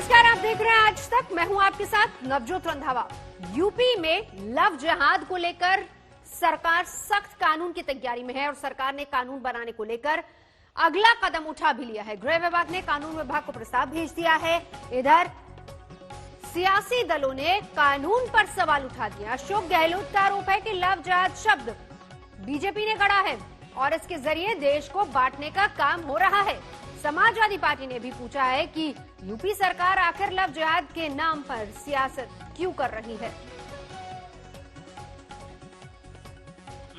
नमस्कार, आप देख रहे हैं आज तक। मैं हूं आपके साथ नवजोत रंधावा। यूपी में लव जिहाद को लेकर सरकार सख्त कानून की तैयारी में है और सरकार ने कानून बनाने को लेकर अगला कदम उठा भी लिया है। गृह विभाग ने कानून विभाग को प्रस्ताव भेज दिया है। इधर सियासी दलों ने कानून पर सवाल उठा दिया। अशोक गहलोत का आरोप है कि लव जिहाद शब्द बीजेपी ने गढ़ा है और इसके जरिए देश को बांटने का काम हो रहा है। समाजवादी पार्टी ने भी पूछा है कि यूपी सरकार आखिर लव जिहाद के नाम पर सियासत क्यों कर रही है।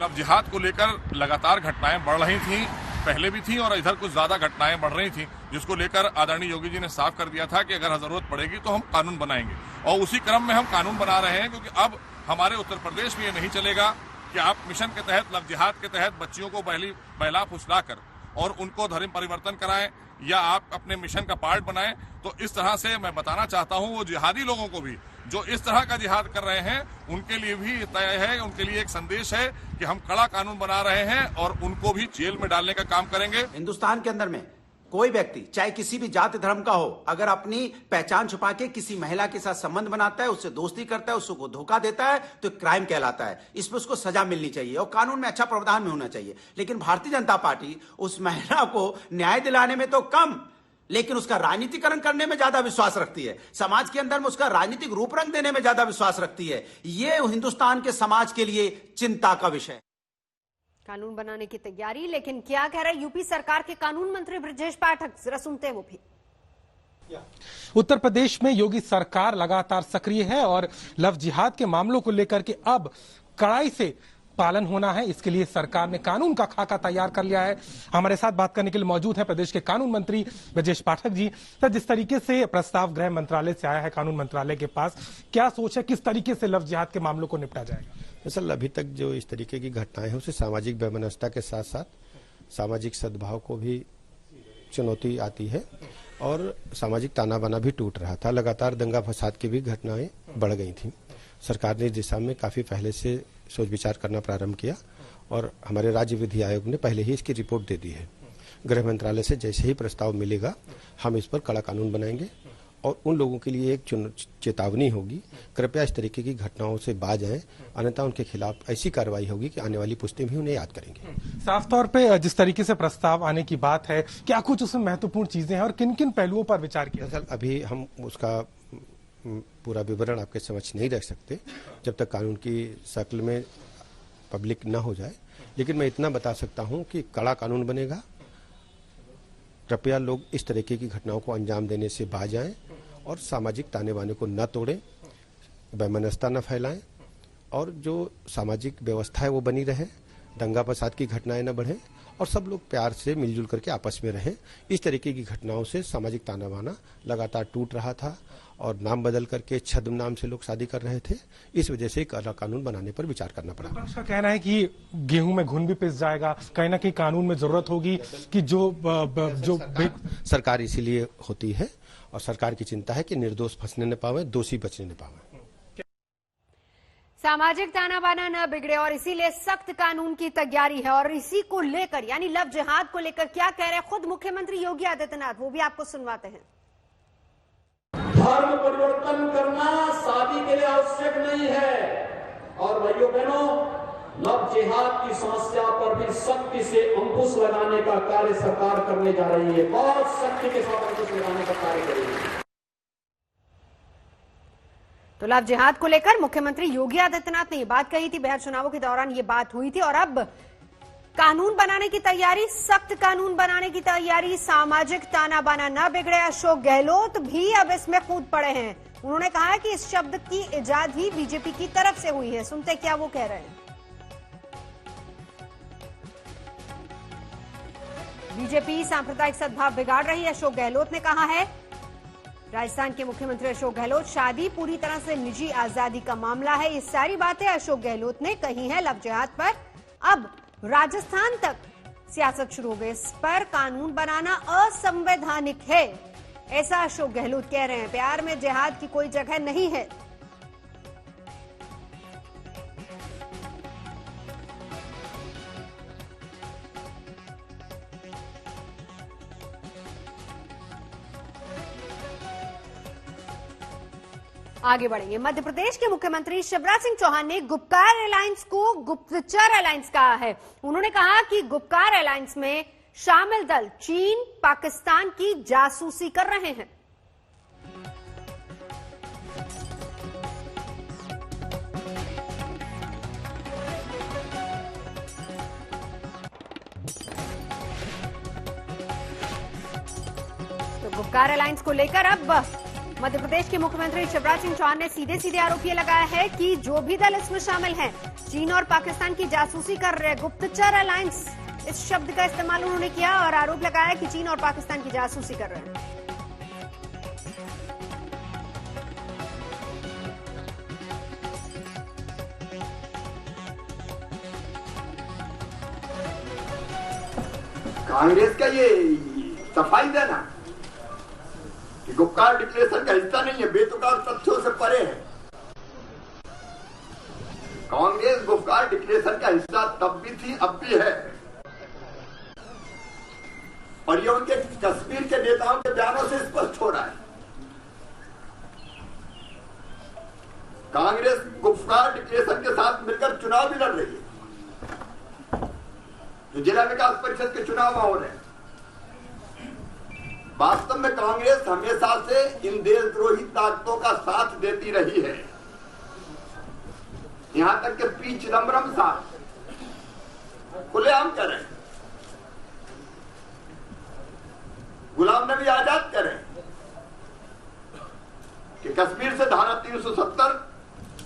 लव जिहाद को लेकर लगातार घटनाएं बढ़ रही थीं, पहले भी थी और इधर कुछ ज्यादा घटनाएं बढ़ रही थी, जिसको लेकर आदरणीय योगी जी ने साफ कर दिया था कि अगर जरूरत पड़ेगी तो हम कानून बनाएंगे। और उसी क्रम में हम कानून बना रहे हैं, क्योंकि अब हमारे उत्तर प्रदेश में ये नहीं चलेगा कि आप मिशन के तहत, लव जिहाद के तहत बच्चियों को बहला फुसलाकर और उनको धर्म परिवर्तन कराएं या आप अपने मिशन का पार्ट बनाएं। तो इस तरह से मैं बताना चाहता हूं वो जिहादी लोगों को भी जो इस तरह का जिहाद कर रहे हैं, उनके लिए भी तय है, उनके लिए एक संदेश है कि हम कड़ा कानून बना रहे हैं और उनको भी जेल में डालने का काम करेंगे। हिंदुस्तान के अंदर में कोई व्यक्ति चाहे किसी भी जाति धर्म का हो, अगर अपनी पहचान छुपा के किसी महिला के साथ संबंध बनाता है, उससे दोस्ती करता है, उसको धोखा देता है, तो क्राइम कहलाता है। इसमें उसको सजा मिलनी चाहिए और कानून में अच्छा प्रावधान में होना चाहिए। लेकिन भारतीय जनता पार्टी उस महिला को न्याय दिलाने में तो कम, लेकिन उसका राजनीतिकरण करने में ज्यादा विश्वास रखती है। समाज के अंदर में उसका राजनीतिक रूप रंग देने में ज्यादा विश्वास रखती है। ये हिंदुस्तान के समाज के लिए चिंता का विषय है। कानून बनाने की तैयारी, लेकिन क्या कह रहे यूपी सरकार के कानून मंत्री ब्रजेश पाठक, जरा सुनते हैं वो भी। उत्तर प्रदेश में योगी सरकार लगातार सक्रिय है और लव जिहाद के मामलों को लेकर के अब कड़ाई से पालन होना है। इसके लिए सरकार ने कानून का खाका तैयार कर लिया है। हमारे साथ बात करने के लिए मौजूद है प्रदेश के कानून मंत्री ब्रजेश पाठक जी। सर, जिस तरीके से प्रस्ताव गृह मंत्रालय से आया है कानून मंत्रालय के पास, क्या सोच है किस तरीके से लव जिहाद के मामलों को निपटा जाएगा? दरअसल अभी तक जो इस तरीके की घटनाएं हैं उसे सामाजिक वैमनस्यता के साथ साथ सामाजिक सद्भाव को भी चुनौती आती है और सामाजिक ताना बाना भी टूट रहा था। लगातार दंगा फसाद की भी घटनाएं बढ़ गई थी। सरकार ने इस दिशा में काफी पहले से सोच विचार करना प्रारंभ किया और हमारे राज्य विधि आयोग ने पहले ही इसकी रिपोर्ट दे दी है। गृह मंत्रालय से जैसे ही प्रस्ताव मिलेगा हम इस पर कड़ा कानून बनाएंगे और उन लोगों के लिए एक चेतावनी होगी, कृपया इस तरीके की घटनाओं से बाज आएं, अन्यथा उनके खिलाफ ऐसी कार्रवाई होगी कि आने वाली पुश्तें भी उन्हें याद करेंगे। साफ तौर पे जिस तरीके से प्रस्ताव आने की बात है, क्या कुछ उसमें महत्वपूर्ण चीजें हैं और किन किन पहलुओं पर विचार किया? दरअसल अभी हम उसका पूरा विवरण आपके समक्ष नहीं रख सकते जब तक कानून की शक्ल में पब्लिक न हो जाए, लेकिन मैं इतना बता सकता हूं कि कड़ा कानून बनेगा। कृपया लोग इस तरीके की घटनाओं को अंजाम देने से बाज आएं और सामाजिक ताने बाने को न तोड़ें, वैमनस्यता न फैलाएं और जो सामाजिक व्यवस्था है वो बनी रहे, दंगा फसाद की घटनाएं न बढ़ें और सब लोग प्यार से मिलजुल करके आपस में रहें। इस तरीके की घटनाओं से सामाजिक ताना बाना लगातार टूट रहा था और नाम बदल करके छद्म नाम से लोग शादी कर रहे थे। इस वजह से कड़ा कानून बनाने पर विचार करना पड़ा। विपक्ष का कहना है कि गेहूं में घुन भी पिस जाएगा, कहीं ना कहीं कानून में जरूरत होगी कि जो सरकार इसीलिए होती है और सरकार की चिंता है कि निर्दोष फंसने न पावे, दोषी बचने न पावे। सामाजिक ताना बाना न बिगड़े और इसीलिए सख्त कानून की तैयारी है। और इसी को लेकर यानी लव जिहाद को लेकर क्या कह रहे हैं खुद मुख्यमंत्री योगी आदित्यनाथ, वो भी आपको सुनवाते हैं। धर्म परिवर्तन करना शादी के लिए आवश्यक नहीं है। और भाइयों बहनों, लव जिहाद की समस्या पर भी सख्ती से अंकुश लगाने का कार्य सरकार करने जा रही है। बहुत सख्ती के साथ अंकुश लगाने का कार्य करेगी। तो लव जिहाद को लेकर मुख्यमंत्री योगी आदित्यनाथ ने ये बात कही थी। बिहार चुनावों के दौरान ये बात हुई थी और अब कानून बनाने की तैयारी, सख्त कानून बनाने की तैयारी, सामाजिक ताना बाना न बिगड़े। अशोक गहलोत भी अब इसमें कूद पड़े हैं। उन्होंने कहा है कि इस शब्द की इजाद ही बीजेपी की तरफ से हुई है। सुनते क्या वो कह रहे हैं। बीजेपी सांप्रदायिक सद्भाव बिगाड़ रही है, अशोक गहलोत ने कहा है। राजस्थान के मुख्यमंत्री अशोक गहलोत, शादी पूरी तरह से निजी आजादी का मामला है। ये सारी बातें अशोक गहलोत ने कही हैं लव जिहाद पर। अब राजस्थान तक सियासत शुरू हो गई। इस पर कानून बनाना असंवैधानिक है, ऐसा अशोक गहलोत कह रहे हैं। प्यार में जिहाद की कोई जगह नहीं है। आगे बढ़ेंगे। मध्य प्रदेश के मुख्यमंत्री शिवराज सिंह चौहान ने गुपकार एलायंस को गुप्तचर एलायंस कहा है। उन्होंने कहा कि गुपकार एलायंस में शामिल दल चीन, पाकिस्तान की जासूसी कर रहे हैं। तो गुपकार एलायंस को लेकर अब मध्य प्रदेश के मुख्यमंत्री शिवराज सिंह चौहान ने सीधे सीधे आरोप ये लगाया है कि जो भी दल इसमें शामिल हैं, चीन और पाकिस्तान की जासूसी कर रहे हैं। गुप्तचर अलायंस इस शब्द का इस्तेमाल उन्होंने किया और आरोप लगाया कि चीन और पाकिस्तान की जासूसी कर रहे हैं। कांग्रेस का ये सफाई देना कि गुपकार डिक्लेरेशन का हिस्सा नहीं है, बेतुका तथ्यों से परे है। कांग्रेस गुपकार डिक्लेरेशन का हिस्सा तब भी थी, अब भी है, और ये उनके कश्मीर के नेताओं के बयानों से स्पष्ट हो रहा है। कांग्रेस गुपकार डिक्लेरेशन के साथ मिलकर चुनाव भी लड़ रही है, जो जिला विकास परिषद के चुनाव हो रहे हैं। वास्तव में कांग्रेस हमेशा से इन देशद्रोही ताकतों का साथ देती रही है। यहां तक कि पी चिदम्बरम साहब खुलेआम करें, गुलाम नबी आजाद करें कि कश्मीर से धारा 370,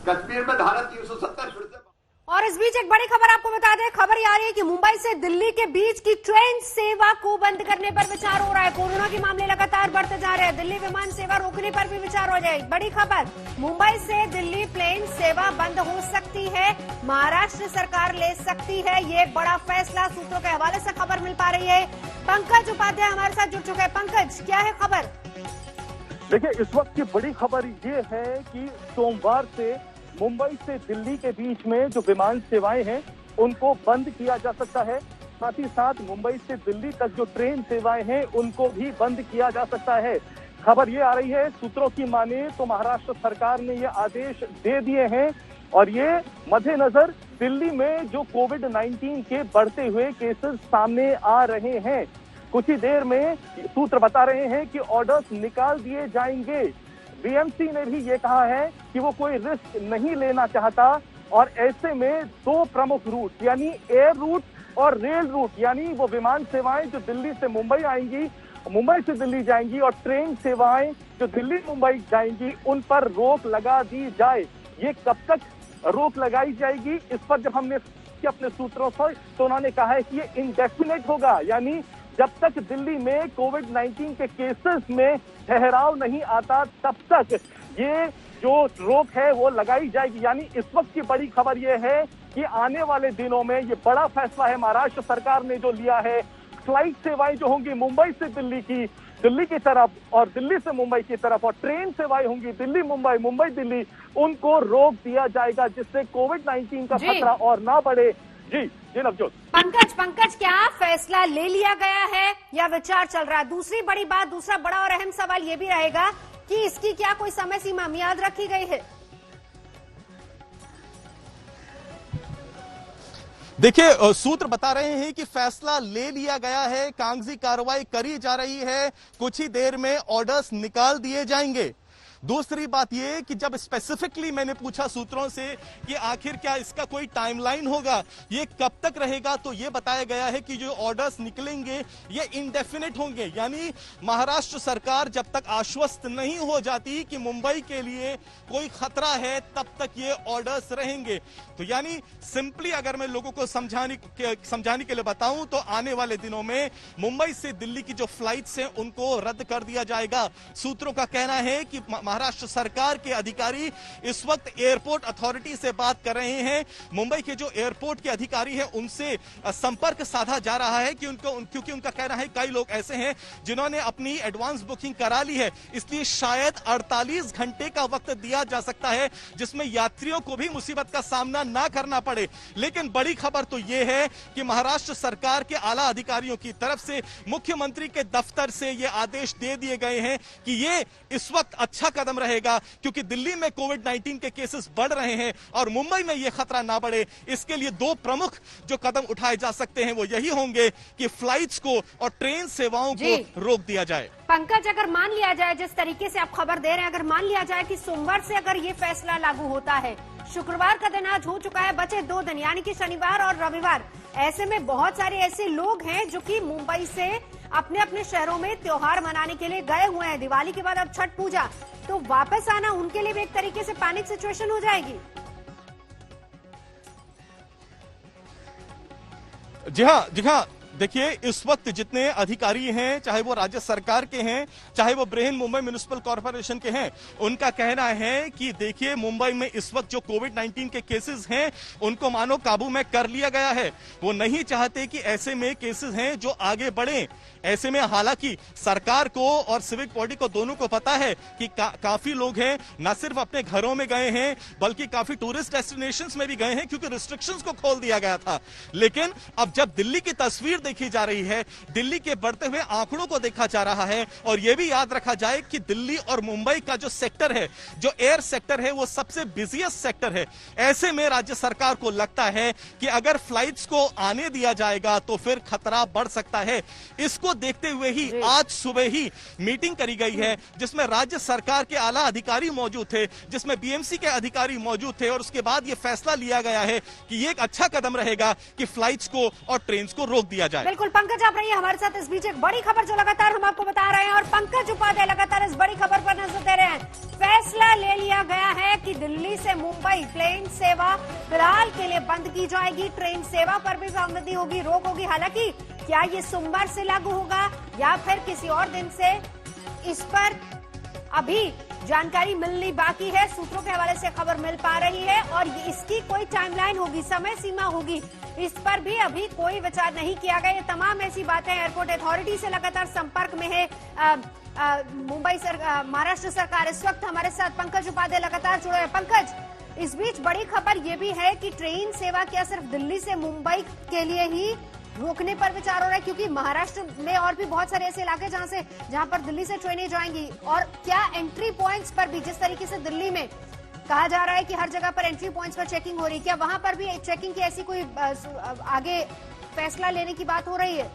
कश्मीर में धारा 370 फिर से। और इस बीच एक बड़ी खबर आपको बता दें, खबर ये आ रही है कि मुंबई से दिल्ली के बीच की ट्रेन सेवा को बंद करने पर विचार हो रहा है। कोरोना के मामले लगातार बढ़ते जा रहे हैं, दिल्ली विमान सेवा रोकने पर भी विचार हो जाए। बड़ी खबर, मुंबई से दिल्ली प्लेन सेवा बंद हो सकती है, महाराष्ट्र सरकार ले सकती है ये बड़ा फैसला। सूत्रों के हवाले से खबर मिल पा रही है। पंकज उपाध्याय हमारे साथ जुड़ चुके हैं। पंकज, क्या है खबर? देखिए, इस वक्त की बड़ी खबर ये है कि सोमवार से मुंबई से दिल्ली के बीच में जो विमान सेवाएं हैं उनको बंद किया जा सकता है। साथ ही साथ मुंबई से दिल्ली तक जो ट्रेन सेवाएं हैं उनको भी बंद किया जा सकता है। खबर ये आ रही है, सूत्रों की माने तो महाराष्ट्र सरकार ने ये आदेश दे दिए हैं और ये मद्देनजर दिल्ली में जो कोविड-19 के बढ़ते हुए केसेस सामने आ रहे हैं, कुछ ही देर में सूत्र बता रहे हैं कि ऑर्डर्स निकाल दिए जाएंगे। बीएमसी ने भी ये कहा है कि वो कोई रिस्क नहीं लेना चाहता और ऐसे में दो प्रमुख रूट यानी एयर रूट और रेल रूट, यानी वो विमान सेवाएं जो दिल्ली से मुंबई आएंगी, मुंबई से दिल्ली जाएंगी, और ट्रेन सेवाएं जो दिल्ली मुंबई जाएंगी, उन पर रोक लगा दी जाए। ये कब तक रोक लगाई जाएगी, इस पर जब हमने अपने सूत्रों से, तो उन्होंने कहा है कि ये इंडेफिनिट होगा, यानी जब तक दिल्ली में कोविड-19 के केसेस में ठहराव नहीं आता तब तक ये जो रोक है वो लगाई जाएगी। यानी इस वक्त की बड़ी खबर ये है कि आने वाले दिनों में ये बड़ा फैसला है महाराष्ट्र सरकार ने जो लिया है। फ्लाइट सेवाएं जो होंगी मुंबई से दिल्ली की, दिल्ली की तरफ और दिल्ली से मुंबई की तरफ, और ट्रेन सेवाएं होंगी दिल्ली मुंबई, मुंबई दिल्ली, उनको रोक दिया जाएगा जिससे कोविड-19 का खतरा और ना बढ़े। जी नवजोत। पंकज, क्या फैसला ले लिया गया है या विचार चल रहा है? दूसरी बड़ी बात, दूसरा बड़ा और अहम सवाल ये भी रहेगा कि इसकी क्या कोई समय सीमा मियाद रखी गई है? देखिए, सूत्र बता रहे हैं कि फैसला ले लिया गया है, कागजी कार्रवाई करी जा रही है, कुछ ही देर में ऑर्डर्स निकाल दिए जाएंगे। दूसरी बात यह कि जब स्पेसिफिकली मैंने पूछा सूत्रों से कि आखिर क्या इसका कोई टाइमलाइन होगा, ये कब तक रहेगा, तो ये बताया गया है कि जो ऑर्डर्स निकलेंगे ये इंडेफिनिट होंगे, यानी महाराष्ट्र सरकार जब तक आश्वस्त नहीं हो जाती कि मुंबई के लिए कोई खतरा है तब तक ये ऑर्डर्स रहेंगे। तो यानी सिंपली अगर मैं लोगों को समझाने के लिए बताऊं तो आने वाले दिनों में मुंबई से दिल्ली की जो फ्लाइट्स हैं उनको रद्द कर दिया जाएगा। सूत्रों का कहना है कि महाराष्ट्र सरकार के अधिकारी इस वक्त एयरपोर्ट अथॉरिटी से बात कर रहे हैं। मुंबई के जो एयरपोर्ट के अधिकारी हैं उनसे संपर्क साधा जा रहा है क्योंकि उनका कहना है कई लोग ऐसे हैं जिन्होंने अपनी एडवांस बुकिंग करा ली है, इसलिए शायद 48 घंटे का वक्त दिया जा सकता है जिसमें यात्रियों को भी मुसीबत का सामना ना करना पड़े। लेकिन बड़ी खबर तो यह है कि महाराष्ट्र सरकार के आला अधिकारियों की तरफ से मुख्यमंत्री के दफ्तर से यह आदेश दे दिए गए हैं कि यह इस वक्त अच्छा कदम रहेगा, क्योंकि दिल्ली में कोविड-19 के केसेस बढ़ रहे हैं और मुंबई में यह खतरा ना बढ़े, इसके लिए दो प्रमुख जो कदम उठाए जा सकते हैं वो यही होंगे कि फ्लाइट्स को और ट्रेन सेवाओं को रोक दिया जाए। पंकज, अगर मान लिया जाए जिस तरीके से आप खबर दे रहे हैं, अगर मान लिया जाए कि सोमवार से अगर ये फैसला लागू होता है, शुक्रवार का दिन आज हो चुका है, बचे 2 दिन यानी कि शनिवार और रविवार, ऐसे में बहुत सारे ऐसे लोग हैं जो कि मुंबई से अपने अपने शहरों में त्योहार मनाने के लिए गए हुए हैं। दिवाली के बाद अब छठ पूजा, तो वापस आना उनके लिए भी एक तरीके से पैनिक सिचुएशन हो जाएगी। जी हाँ, देखिए इस वक्त जितने अधिकारी हैं, चाहे वो राज्य सरकार के हैं, चाहे वो बृहन मुंबई म्युनिसिपल कॉर्पोरेशन के हैं, उनका कहना है कि देखिए मुंबई में इस वक्त जो कोविड-19 के केसेस हैं उनको मानो काबू में कर लिया गया है। वो नहीं चाहते कि ऐसे में केसेस हैं जो आगे बढ़े। ऐसे में हालांकि सरकार को और सिविक बॉडी को दोनों को पता है कि काफी लोग हैं न सिर्फ अपने घरों में गए हैं बल्कि काफी टूरिस्ट डेस्टिनेशंस में भी गए हैं, क्योंकि रिस्ट्रिक्शंस को खोल दिया गया था। लेकिन अब जब दिल्ली की तस्वीर देखी जा रही है, दिल्ली के बढ़ते हुए आंकड़ों को देखा जा रहा है, और यह भी याद रखा जाए कि दिल्ली और मुंबई का जो सेक्टर है, जो एयर सेक्टर है, वो सबसे बिजिएस्ट सेक्टर है। ऐसे में राज्य सरकार को लगता है कि अगर फ्लाइट्स को आने दिया जाएगा तो फिर खतरा बढ़ सकता है। इसको देखते हुए ही आज सुबह ही मीटिंग करी गई है जिसमें राज्य सरकार के आला अधिकारी मौजूद थे, जिसमें बीएमसी के अधिकारी मौजूद थे, और उसके बाद यह फैसला लिया गया है कि यह एक अच्छा कदम रहेगा कि फ्लाइट्स को और ट्रेन को रोक दिया जाए। बिल्कुल पंकज, आप रहिए हमारे साथ। इस बीच एक बड़ी खबर जो लगातार हम आपको बता रहे हैं, और पंकज उपाध्याय लगातार इस बड़ी खबर पर नजर दे रहे हैं। फैसला ले लिया गया है कि दिल्ली से मुंबई प्लेन सेवा फिलहाल के लिए बंद की जाएगी, ट्रेन सेवा पर भी पाबंदी होगी, रोक होगी। हालांकि क्या ये सोमवार से लागू होगा या फिर किसी और दिन से, इस पर अभी जानकारी मिलनी बाकी है। सूत्रों के हवाले से खबर मिल पा रही है और इसकी कोई टाइमलाइन होगी, समय सीमा होगी, इस पर भी अभी कोई विचार नहीं किया गया। ये तमाम ऐसी बातें एयरपोर्ट अथॉरिटी से लगातार संपर्क में है। मुंबई महाराष्ट्र सरकार इस वक्त हमारे साथ पंकज उपाध्याय लगातार जुड़े हैं। पंकज, इस बीच बड़ी खबर यह भी है कि ट्रेन सेवा क्या सिर्फ दिल्ली से मुंबई के लिए ही रोकने पर विचार हो रहा है, क्योंकि महाराष्ट्र में और भी बहुत सारे ऐसे इलाके जहां पर दिल्ली से ट्रेनें जाएंगी, और क्या एंट्री पॉइंट्स पर भी, जिस तरीके से दिल्ली में कहा जा रहा है कि हर जगह पर एंट्री पॉइंट्स पर चेकिंग हो रही है, क्या वहां पर भी चेकिंग की ऐसी कोई आगे फैसला लेने की बात हो रही है?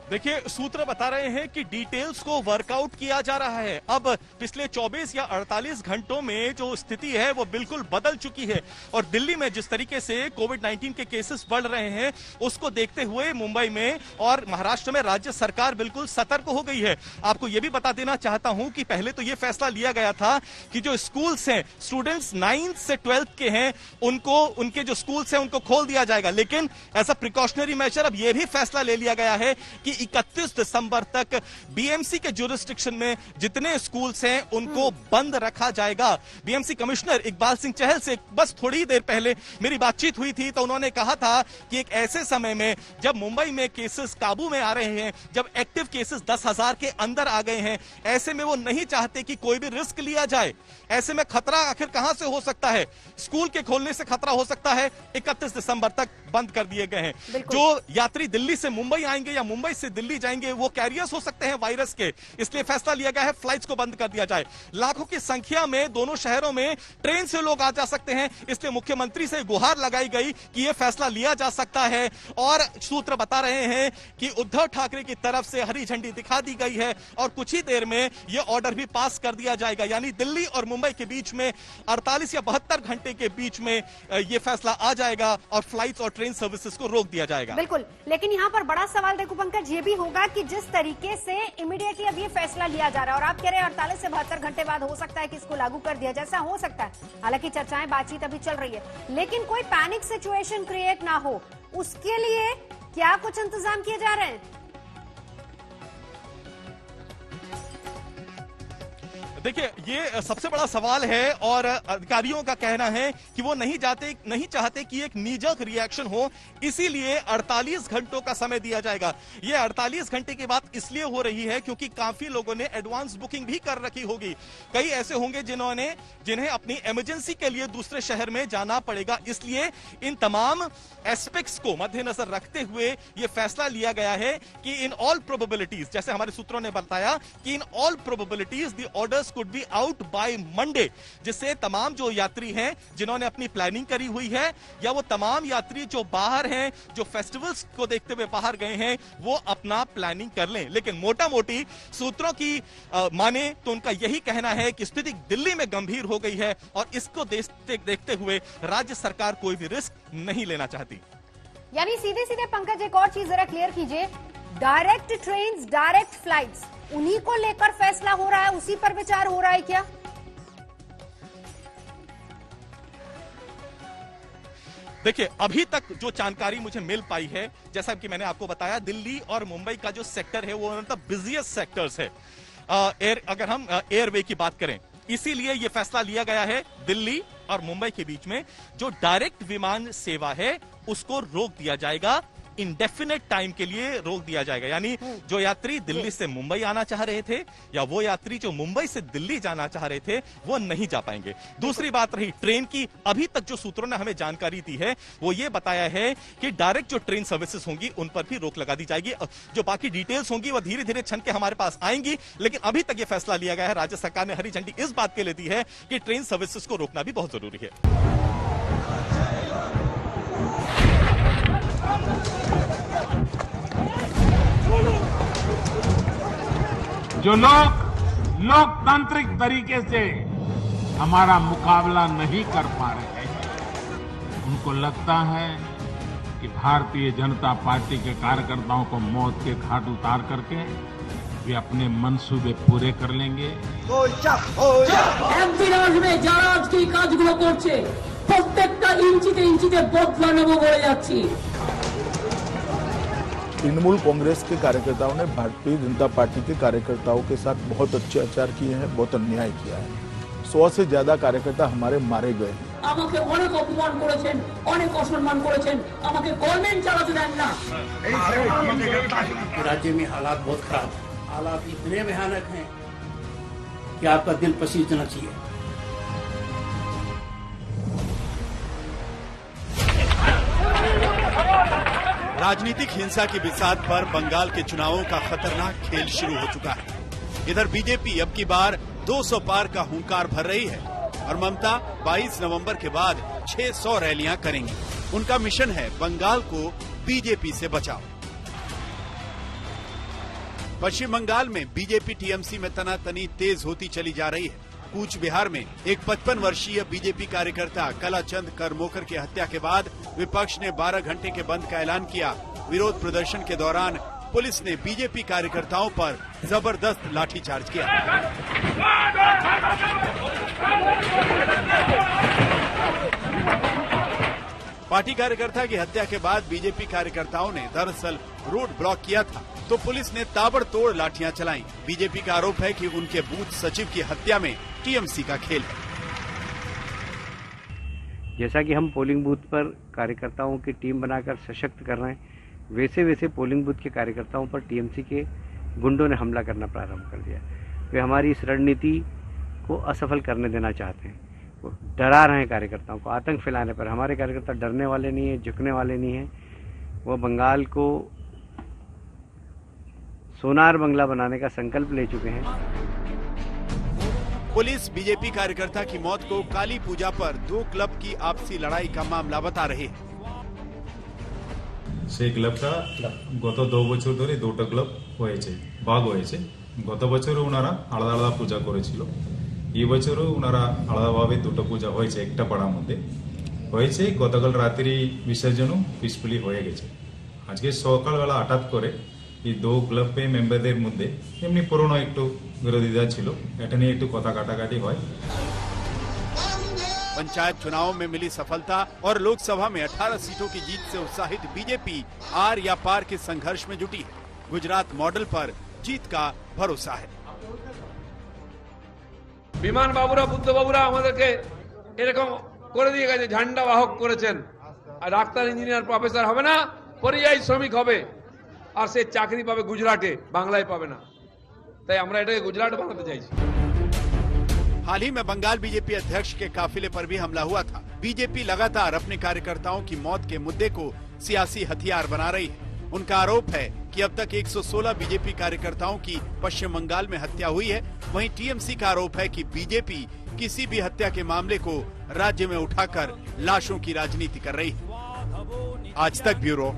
देखिए सूत्र बता रहे हैं कि डिटेल्स को वर्कआउट किया जा रहा है। अब पिछले 24 या 48 घंटों में जो स्थिति है वो बिल्कुल बदल चुकी है, और दिल्ली में जिस तरीके से कोविड-19 के केसेस बढ़ रहे हैं उसको देखते हुए मुंबई में और महाराष्ट्र में राज्य सरकार बिल्कुल सतर्क हो गई है। आपको यह भी बता देना चाहता हूं कि पहले तो यह फैसला लिया गया था कि जो स्कूल्स हैं, स्टूडेंट्स 9th से 12th के हैं, उनके जो स्कूल्स हैं उनको खोल दिया जाएगा। लेकिन एज अ प्रिकॉशनरी मेजर अब यह भी फैसला ले लिया गया है कि 31 दिसंबर तक बीएमसी के जुरिस्डिक्शन में जितने स्कूल्स हैं उनको बंद रखा जाएगा। बीएमसी कमिश्नर इकबाल सिंह चहल से बस थोड़ी ही देर पहले मेरी बातचीत हुई थी, तो उन्होंने कहा था कि एक ऐसे समय में जब मुंबई में केसेस काबू में आ रहे हैं, जब एक्टिव केसेस 10,000 के अंदर आ गए हैं, ऐसे में वो नहीं चाहते कि कोई भी रिस्क लिया जाए। ऐसे में खतरा आखिर कहां से हो सकता है? स्कूल के खोलने से खतरा हो सकता है। 31 दिसंबर तक बंद कर दिए गए हैं। जो यात्री दिल्ली से मुंबई आएंगे या मुंबई से दिल्ली जाएंगे वो कैरियर्स हो सकते हैं वायरस के, इसलिए फैसला लिया गया है फ्लाइट्स को बंद कर दिया जाए। लाखों की संख्या में दोनों शहरों में ट्रेन से लोग आ जा सकते हैं, इसलिए मुख्यमंत्री से गुहार लगाई गई कि यह फैसला लिया जा सकता है। और सूत्र बता रहे हैं कि उद्धव ठाकरे की तरफ से हरी झंडी दिखा दी गई है और कुछ ही देर में यह ऑर्डर भी पास कर दिया जाएगा, यानी दिल्ली और मुंबई के बीच में 48 या 72 घंटे के बीच में यह फैसला आ जाएगा और फ्लाइट्स और ट्रेन सर्विसेज को रोक दिया जाएगा। बिल्कुल, लेकिन यहां पर बड़ा सवाल देखो पंकज ये भी होगा कि जिस तरीके से इमीडिएटली अब ये फैसला लिया जा रहा है और आप कह रहे हैं 48 से 72 घंटे बाद हो सकता है कि इसको लागू कर दिया जाए, ऐसा हो सकता है। हालांकि चर्चाएं, बातचीत अभी चल रही है, लेकिन कोई पैनिक सिचुएशन क्रिएट ना हो उसके लिए क्या कुछ इंतजाम किए जा रहे हैं? देखिए, ये सबसे बड़ा सवाल है और अधिकारियों का कहना है कि वो नहीं चाहते कि एक नीजक रिएक्शन हो, इसीलिए 48 घंटों का समय दिया जाएगा। ये 48 घंटे की बात इसलिए हो रही है क्योंकि काफी लोगों ने एडवांस बुकिंग भी कर रखी होगी। कई ऐसे होंगे जिन्हें अपनी इमरजेंसी के लिए दूसरे शहर में जाना पड़ेगा। इसलिए इन तमाम एस्पेक्ट्स को मद्देनजर रखते हुए यह फैसला लिया गया है कि इन ऑल प्रोबेबिलिटीज, जैसे हमारे सूत्रों ने बताया कि in all probabilities the orders could be out by Monday, जिससे तमाम जो यात्री हैं जिन्होंने अपनी प्लानिंग करी हुई है या वो तमाम यात्री जो बाहर हैं, जो फेस्टिवल्स को देखते हुए बाहर गए हैं, वो अपना प्लानिंग कर लें। लेकिन मोटा मोटी सूत्रों की माने तो उनका यही कहना है कि स्थिति दिल्ली में गंभीर हो गई है और इसको देखते हुए राज्य सरकार कोई भी रिस्क नहीं लेना चाहती। यानी सीधे सीधे पंकज, एक और चीज जरा क्लियर कीजिए, डायरेक्ट ट्रेन्स, डायरेक्ट फ्लाइट्स, उन्हीं को लेकर फैसला हो रहा है, उसी पर विचार हो रहा है क्या? देखिए, अभी तक जो जानकारी मुझे मिल पाई है, जैसा कि मैंने आपको बताया, दिल्ली और मुंबई का जो सेक्टर है वो one of the busiest sectors है अगर हम एयरवे की बात करें। इसीलिए यह फैसला लिया गया है दिल्ली और मुंबई के बीच में जो डायरेक्ट विमान सेवा है उसको रोक दिया जाएगा, इंडेफिनेट टाइम के लिए रोक दिया जाएगा। यानी जो यात्री दिल्ली से मुंबई आना चाह रहे थे या वो यात्री जो मुंबई से दिल्ली जाना चाह रहे थे वो नहीं जा पाएंगे। दूसरी बात रही ट्रेन की, अभी तक जो सूत्रों ने हमें जानकारी दी है वो ये बताया है कि डायरेक्ट जो ट्रेन सर्विसेज होंगी उन पर भी रोक लगा दी जाएगी। जो बाकी डिटेल्स होंगी वो धीरे धीरे छन के हमारे पास आएंगी, लेकिन अभी तक ये फैसला लिया गया है, राज्य सरकार ने हरी झंडी इस बात के लिए दी है कि ट्रेन सर्विसेज को रोकना भी बहुत जरूरी है। जो लोग लोकतांत्रिक तरीके से हमारा मुकाबला नहीं कर पा रहे हैं, उनको लगता है कि भारतीय जनता पार्टी के कार्यकर्ताओं को मौत के घाट उतार करके वे अपने मंसूबे पूरे कर लेंगे। একদিন আসবে যারা আজকে এই কাজগুলো করছে প্রত্যেকটা ইঞ্চিতে ইঞ্চিতে বদলা নেব বলে যাচ্ছি। तृणमूल कांग्रेस के कार्यकर्ताओं ने भारतीय जनता पार्टी के कार्यकर्ताओं के साथ बहुत अत्याचार किए हैं, बहुत अन्याय किया है। 100 से ज्यादा कार्यकर्ता हमारे मारे गए हैं। আমাকে অনেক অপমান করেছেন, অনেক অসম্মান করেছেন, আমাকে গভর্নমেন্ট চালাতে দেন না। राज्य में हालात बहुत खराब है, हालात इतने भयानक हैं कि आपका दिल पसीजना चाहिए। राजनीतिक हिंसा की बिसात पर बंगाल के चुनावों का खतरनाक खेल शुरू हो चुका है। इधर बीजेपी अब की बार 200 पार का हुंकार भर रही है और ममता 22 नवंबर के बाद 600 रैलियां करेंगी। उनका मिशन है बंगाल को बीजेपी से बचाओ। पश्चिम बंगाल में बीजेपी टीएमसी में तनातनी तेज होती चली जा रही है। कूच बिहार में एक 55 वर्षीय बीजेपी कार्यकर्ता कलाचंद करमोकर की हत्या के बाद विपक्ष ने 12 घंटे के बंद का ऐलान किया। विरोध प्रदर्शन के दौरान पुलिस ने बीजेपी कार्यकर्ताओं पर जबरदस्त लाठीचार्ज किया। पार्टी कार्यकर्ता की हत्या के बाद बीजेपी कार्यकर्ताओं ने दरअसल रोड ब्लॉक किया था, तो पुलिस ने ताबड़तोड़ लाठियां चलाई। बीजेपी का आरोप है कि उनके बूथ सचिव की हत्या में टीएमसी का खेल है। जैसा कि हम पोलिंग बूथ पर कार्यकर्ताओं की टीम बनाकर सशक्त कर रहे हैं, वैसे वैसे पोलिंग बूथ के कार्यकर्ताओं पर टीएमसी के गुंडों ने हमला करना प्रारंभ कर दिया। वे हमारी इस रणनीति को असफल करने देना चाहते हैं। वो डरा रहे हैं कार्यकर्ताओं को, आतंक फैलाने पर। हमारे कार्यकर्ता डरने वाले नहीं है, झुकने वाले नहीं है। वो बंगाल को सोनार बंगला बनाने का संकल्प ले चुके हैं। पुलिस बीजेपी कार्यकर्ता की मौत को काली पूजा पर 2 क्लब की आपसी लड़ाई का मामला बता रही है। সেই ক্লাবটা গত 2 বছর ধরে 2টা ক্লাব হয়েছে, ভাগ হয়েছে। গত বছরও ওনারা আলাদা আলাদা পূজা করেছিল, এই বছরও ওনারা আলাদাভাবে 2টা পূজা হয়েছে একটা পাড়ার মধ্যে হয়েছে। গতকাল রাত্রি বিসর্জনও পিসফুলি হয়ে গেছে। আজকে সকালবেলা হঠাৎ করে এই 2 ক্লাবের মেম্বারদের মধ্যে এমনি পুরনো একটু বিরোধিতা ছিল, এটা নিয়ে একটু কথা কাটাকাটি হয়। पंचायत चुनाव में मिली सफलता और लोकसभा में 18 सीटों की जीत से उत्साहित बीजेपी आर या पार के संघर्ष में जुटी है। गुजरात मॉडल पर जीत का भरोसा है। বিমান বাবুরা বুদ্ধ বাবুরা আমাদেরকে এরকম করে দিয়ে গেছে, ঝান্ডা বাহক করেছেন। আর ডাক্তার ইঞ্জিনিয়ার প্রফেসর হবে না, পরিযায়ী শ্রমিক হবে, আর সে চাকরি পাবে গুজরাটে, বাংলায় পাবে না। তাই আমরা এটাকে গুজরাট বানাতে চাইছি। हाल ही में बंगाल बीजेपी अध्यक्ष के काफिले पर भी हमला हुआ था। बीजेपी लगातार अपने कार्यकर्ताओं की मौत के मुद्दे को सियासी हथियार बना रही है। उनका आरोप है कि अब तक 116 बीजेपी कार्यकर्ताओं की पश्चिम बंगाल में हत्या हुई है। वहीं टीएमसी का आरोप है कि बीजेपी किसी भी हत्या के मामले को राज्य में उठाकर लाशों की राजनीति कर रही है। आज तक ब्यूरो।